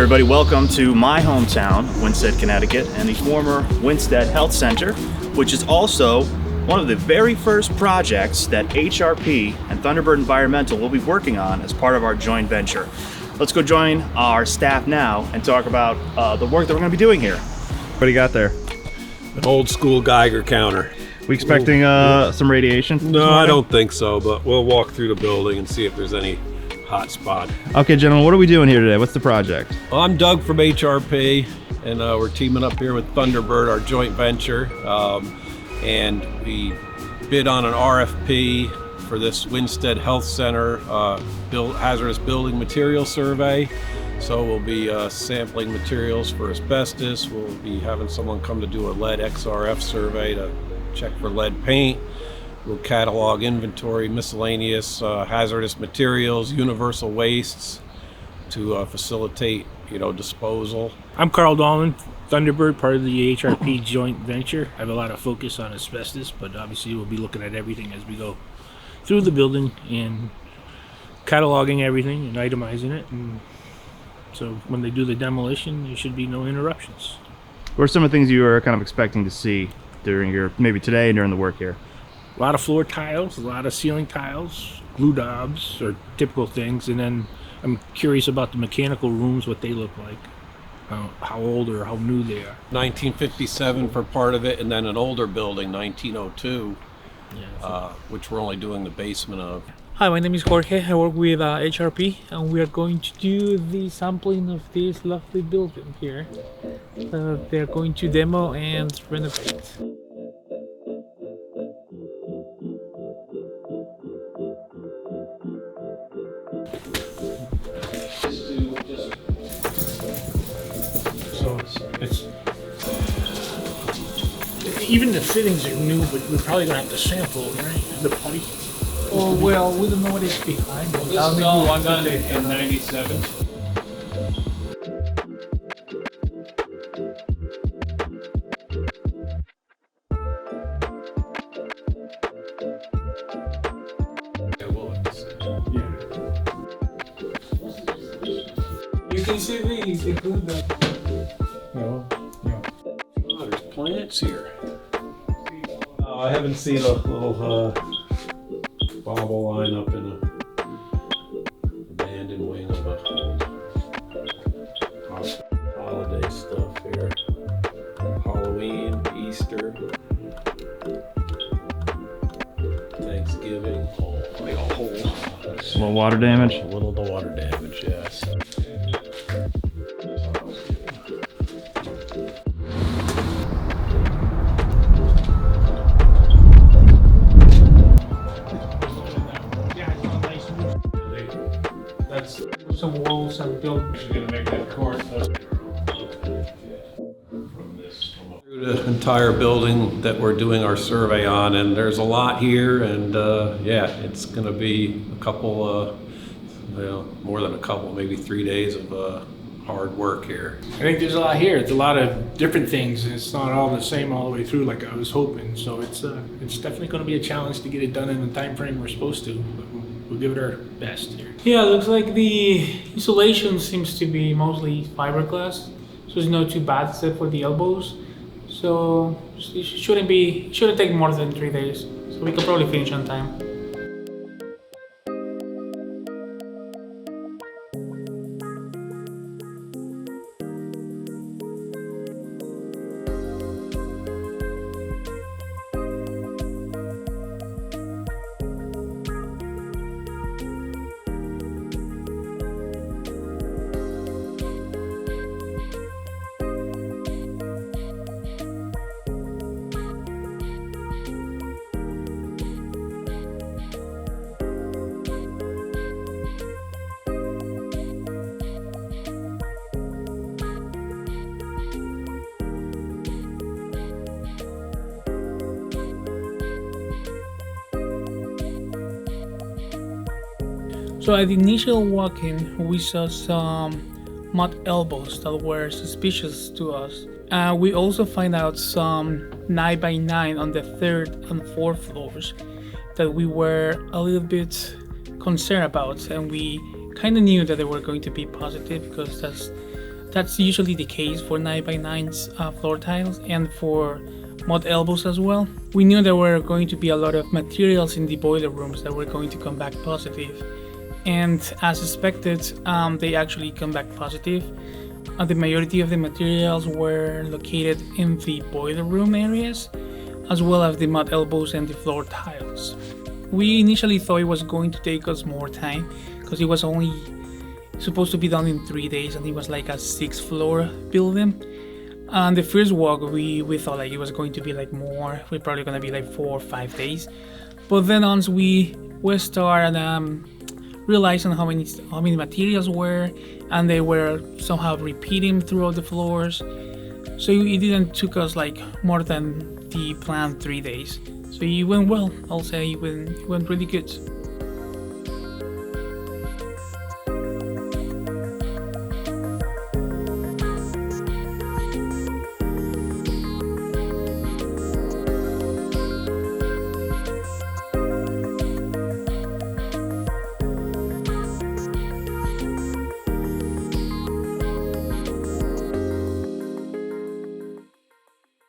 everybody, welcome to my hometown, Winsted, Connecticut, and the former Winsted Health Center, which is also one of the very first projects that HRP and Thunderbird Environmental will be working on as part of our joint venture. Let's go join our staff now and talk about the work that we're going to be doing here. What do you got there? An old school Geiger counter. We expecting some radiation? No, I don't think so, but we'll walk through the building and see if there's any hot spot. Okay, gentlemen, what are we doing here today? What's the project? Well, I'm Doug from HRP, and we're teaming up here with Thunderbird, our joint venture, and we bid on an RFP for this Winsted Health Center hazardous building material survey. So we'll be sampling materials for asbestos. We'll be having someone come to do a lead XRF survey to check for lead paint. We'll catalog inventory, miscellaneous hazardous materials, universal wastes to facilitate, disposal. I'm Carl Dahlman, Thunderbird, part of the HRP joint venture. I have a lot of focus on asbestos, but obviously we'll be looking at everything as we go through the building and cataloging everything and itemizing it. And so when they do the demolition, there should be no interruptions. What are some of the things you are kind of expecting to see during maybe today and during the work here? A lot of floor tiles, a lot of ceiling tiles, glue daubs are typical things. And then I'm curious about the mechanical rooms, what they look like, how old or how new they are. 1957 for part of it, and then an older building, 1902, which we're only doing the basement of. Hi, my name is Jorge. I work with HRP, and we are going to do the sampling of this lovely building here. They're going to demo and renovate. So it's even the fittings are new, but we're probably gonna have to sample, right? The putty. Oh well, we don't know what is behind. This is all done in 97. You can see these, include the... No. Oh, there's plants here. Oh, I haven't seen a little bobble line up in a abandoned wing of a holiday stuff here. Halloween, Easter, Thanksgiving. Oh, like a hole. A little water damage? A little the water damage, yes. That's some walls and buildings. gonna make that court. Through the entire building that we're doing our survey on, and there's a lot here, and it's going to be a couple, more than a couple, maybe 3 days of hard work here. I think there's a lot here. It's a lot of different things. It's not all the same all the way through like I was hoping. So it's definitely going to be a challenge to get it done in the time frame we're supposed to. But we'll give it our best here. Yeah, it looks like the insulation seems to be mostly fiberglass, so it's not too bad except for the elbows. So it shouldn't take more than 3 days. So we could probably finish on time. So at the initial walk-in, we saw some mud elbows that were suspicious to us. We also find out some 9x9 on the 3rd and 4th floors that we were a little bit concerned about, and we kind of knew that they were going to be positive because that's That's usually the case for 9x9 floor tiles and for mud elbows as well. We knew there were going to be a lot of materials in the boiler rooms that were going to come back positive. And as expected, they actually come back positive. The majority of the materials were located in the boiler room areas, as well as the mud elbows and the floor tiles. We initially thought it was going to take us more time because it was only supposed to be done in 3 days, and it was like a 6-floor building. On the first walk, we thought like it was going to be like more. We're probably gonna be like 4 or 5 days. But then once we started realizing how many materials were, and they were somehow repeating throughout the floors, so it didn't took us like more than the planned 3 days. So it went well. I'll say it went really good.